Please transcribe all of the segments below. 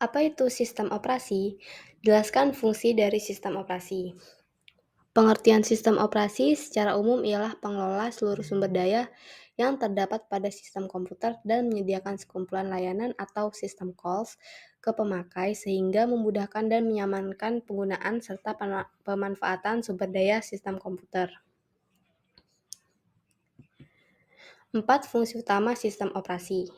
Apa itu sistem operasi? Jelaskan fungsi dari sistem operasi. Pengertian sistem operasi secara umum ialah pengelola seluruh sumber daya yang terdapat pada sistem komputer dan menyediakan sekumpulan layanan atau sistem calls ke pemakai sehingga memudahkan dan menyamankan penggunaan serta pemanfaatan sumber daya sistem komputer. 4 fungsi utama sistem operasi.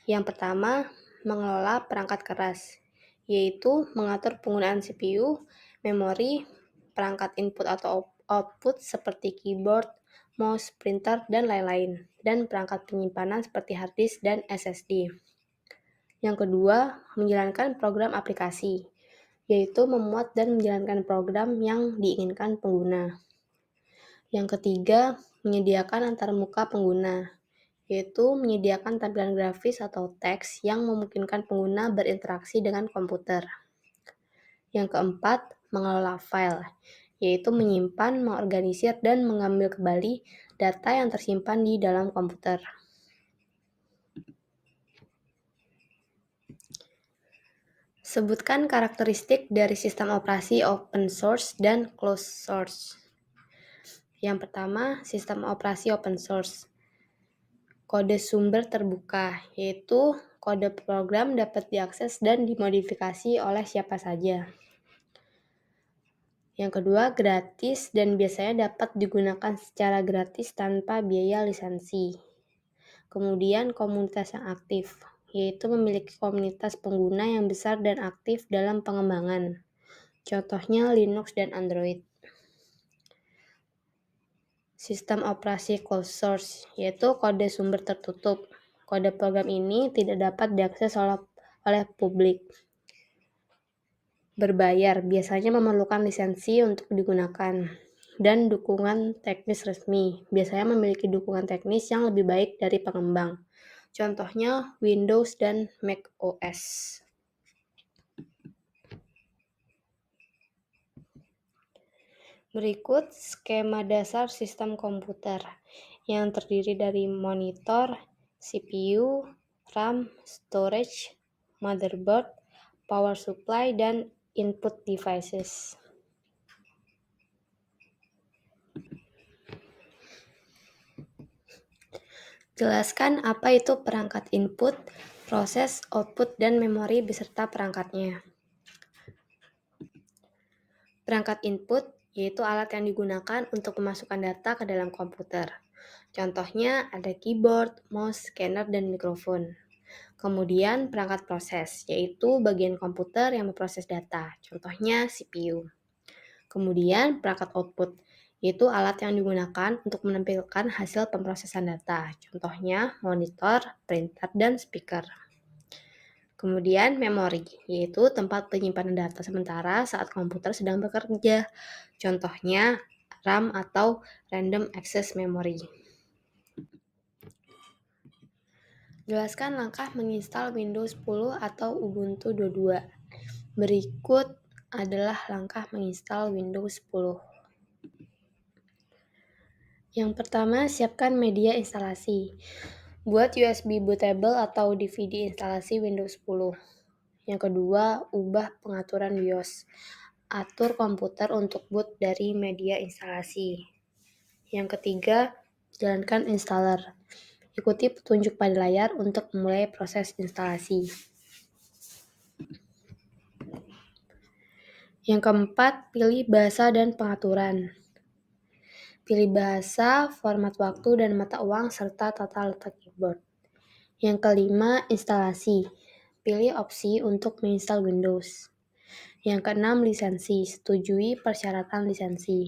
Yang pertama, mengelola perangkat keras, yaitu mengatur penggunaan CPU, memori, perangkat input atau output seperti keyboard, mouse, printer, dan lain-lain, dan perangkat penyimpanan seperti hard disk dan SSD. Yang kedua, menjalankan program aplikasi, yaitu memuat dan menjalankan program yang diinginkan pengguna. Yang ketiga, menyediakan antarmuka pengguna, yaitu menyediakan tampilan grafis atau teks yang memungkinkan pengguna berinteraksi dengan komputer. Yang keempat, mengelola file, yaitu menyimpan, mengorganisir, dan mengambil kembali data yang tersimpan di dalam komputer. Sebutkan karakteristik dari sistem operasi open source dan closed source. Yang pertama, sistem operasi open source. Kode sumber terbuka, yaitu kode program dapat diakses dan dimodifikasi oleh siapa saja. Yang kedua, gratis dan biasanya dapat digunakan secara gratis tanpa biaya lisensi. Kemudian, komunitas yang aktif, yaitu memiliki komunitas pengguna yang besar dan aktif dalam pengembangan. Contohnya Linux dan Android. Sistem operasi closed source, yaitu kode sumber tertutup. Kode program ini tidak dapat diakses oleh publik. Berbayar biasanya memerlukan lisensi untuk digunakan. Dan dukungan teknis resmi biasanya memiliki dukungan teknis yang lebih baik dari pengembang. Contohnya Windows dan Mac OS. Berikut skema dasar sistem komputer yang terdiri dari monitor, CPU, RAM, storage, motherboard, power supply, dan input devices. Jelaskan apa itu perangkat input, proses, output, dan memori beserta perangkatnya. Perangkat input yaitu alat yang digunakan untuk memasukkan data ke dalam komputer. Contohnya ada keyboard, mouse, scanner, dan mikrofon. Kemudian perangkat proses, yaitu bagian komputer yang memproses data. Contohnya CPU. Kemudian perangkat output, yaitu alat yang digunakan untuk menampilkan hasil pemrosesan data. Contohnya monitor, printer, dan speaker. Kemudian memori, yaitu tempat penyimpanan data sementara saat komputer sedang bekerja. Contohnya RAM atau Random Access Memory. Jelaskan langkah menginstal Windows 10 atau Ubuntu 22. Berikut adalah langkah menginstal Windows 10. Yang pertama, siapkan media instalasi. Buat USB bootable atau DVD instalasi Windows 10. Yang kedua, ubah pengaturan BIOS. Atur komputer untuk boot dari media instalasi. Yang ketiga, jalankan installer. Ikuti petunjuk pada layar untuk memulai proses instalasi. Yang keempat, pilih bahasa dan pengaturan. Pilih bahasa, format waktu dan mata uang, serta tata letak keyboard. Yang kelima, instalasi. Pilih opsi untuk menginstal Windows. Yang keenam, lisensi. Setujui persyaratan lisensi.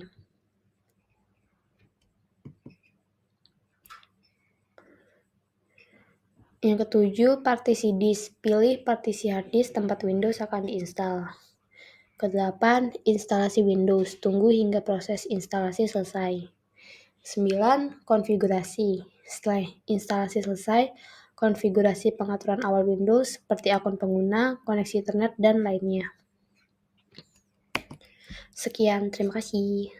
Yang ketujuh, partisi disk. Pilih partisi hard disk tempat Windows akan diinstal. Kedelapan, instalasi Windows. Tunggu hingga proses instalasi selesai. 9. Konfigurasi. Setelah instalasi selesai, konfigurasi pengaturan awal Windows seperti akun pengguna, koneksi internet, dan lainnya. Sekian, terima kasih.